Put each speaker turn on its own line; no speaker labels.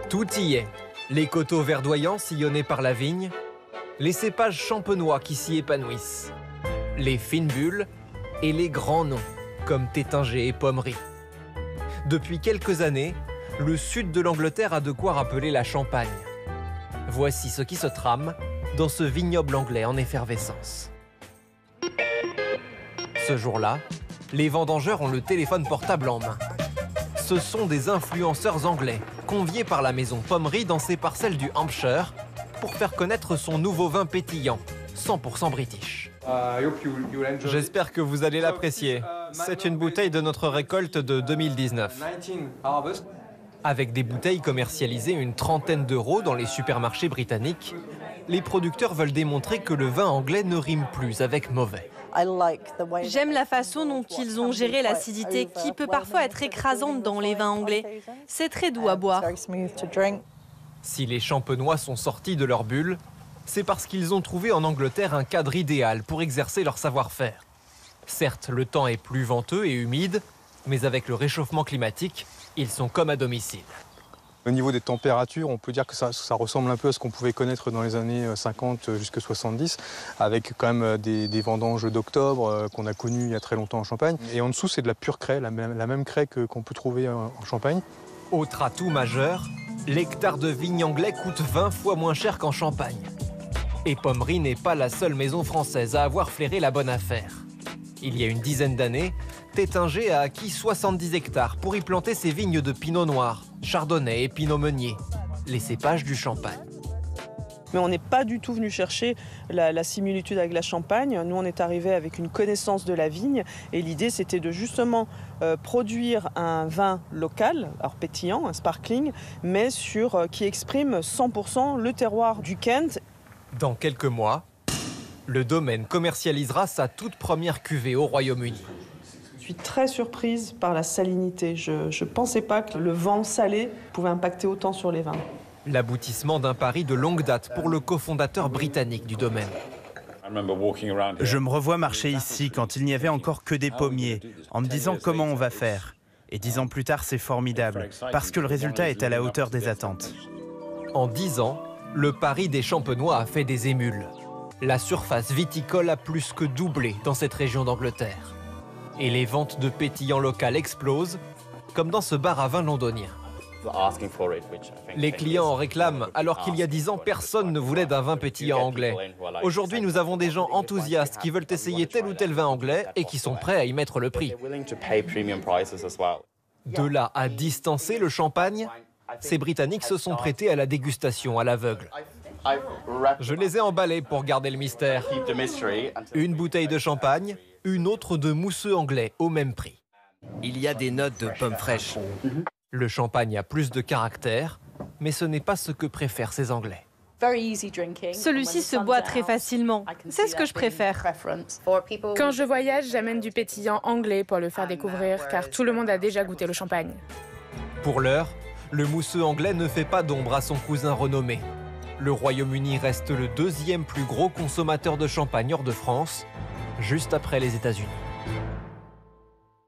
Tout y est. Les coteaux verdoyants sillonnés par la vigne, les cépages champenois qui s'y épanouissent, les fines bulles et les grands noms, comme Taittinger et Pommery. Depuis quelques années, le sud de l'Angleterre a de quoi rappeler la Champagne. Voici ce qui se trame dans ce vignoble anglais en effervescence. Ce jour-là, les vendangeurs ont le téléphone portable en main. Ce sont des influenceurs anglais, conviés par la maison Pommery dans ses parcelles du Hampshire pour faire connaître son nouveau vin pétillant, 100% british. J'espère que vous allez l'apprécier. C'est une bouteille de notre récolte de 2019. Avec des bouteilles commercialisées une trentaine d'euros dans les supermarchés britanniques, les producteurs veulent démontrer que le vin anglais ne rime plus avec mauvais.
J'aime la façon dont ils ont géré l'acidité qui peut parfois être écrasante dans les vins anglais. C'est très doux à boire.
Si les champenois sont sortis de leur bulle, c'est parce qu'ils ont trouvé en Angleterre un cadre idéal pour exercer leur savoir-faire. Certes, le temps est plus venteux et humide, mais avec le réchauffement climatique, ils sont comme à domicile.
Au niveau des températures, on peut dire que ça ressemble un peu à ce qu'on pouvait connaître dans les années 50 jusqu'à 70, avec quand même des vendanges d'octobre qu'on a connues il y a très longtemps en Champagne. Et en dessous, c'est de la pure craie, la même craie qu'on peut trouver en Champagne.
Autre atout majeur, l'hectare de vigne anglais coûte 20 fois moins cher qu'en Champagne. Et Pommery n'est pas la seule maison française à avoir flairé la bonne affaire. Il y a une dizaine d'années, Taittinger a acquis 70 hectares pour y planter ses vignes de pinot noir, chardonnay et pinot meunier, les cépages du Champagne.
Mais on n'est pas du tout venu chercher la similitude avec la Champagne. Nous, on est arrivé avec une connaissance de la vigne et l'idée, c'était de justement produire un vin local, alors pétillant, un sparkling, mais qui exprime 100% le terroir du Kent.
Dans quelques mois, le domaine commercialisera sa toute première cuvée au Royaume-Uni.
Je suis très surprise par la salinité. Je ne pensais pas que le vent salé pouvait impacter autant sur les vins.
L'aboutissement d'un pari de longue date pour le cofondateur britannique du domaine.
Je me revois marcher ici quand il n'y avait encore que des pommiers, en me disant comment on va faire. Et 10 ans plus tard, c'est formidable, parce que le résultat est à la hauteur des attentes.
En 10 ans, le pari des champenois a fait des émules. La surface viticole a plus que doublé dans cette région d'Angleterre. Et les ventes de pétillants local explosent, comme dans ce bar à vin londonien. Les clients en réclament, alors qu'il y a 10 ans, personne ne voulait d'un vin pétillant anglais. Aujourd'hui, nous avons des gens enthousiastes qui veulent essayer tel ou tel vin anglais et qui sont prêts à y mettre le prix. De là à distancer le champagne, ces Britanniques se sont prêtés à la dégustation à l'aveugle. Je les ai emballés pour garder le mystère. Une bouteille de champagne, une autre de mousseux anglais au même prix.
Il y a des notes de pommes fraîches.
Le champagne a plus de caractère, mais ce n'est pas ce que préfèrent ces Anglais.
Celui-ci se boit très facilement. C'est ce que je préfère.
Quand je voyage, j'amène du pétillant anglais pour le faire découvrir, car tout le monde a déjà goûté le champagne.
Pour l'heure, le mousseux anglais ne fait pas d'ombre à son cousin renommé. Le Royaume-Uni reste le deuxième plus gros consommateur de champagne hors de France, juste après les États-Unis.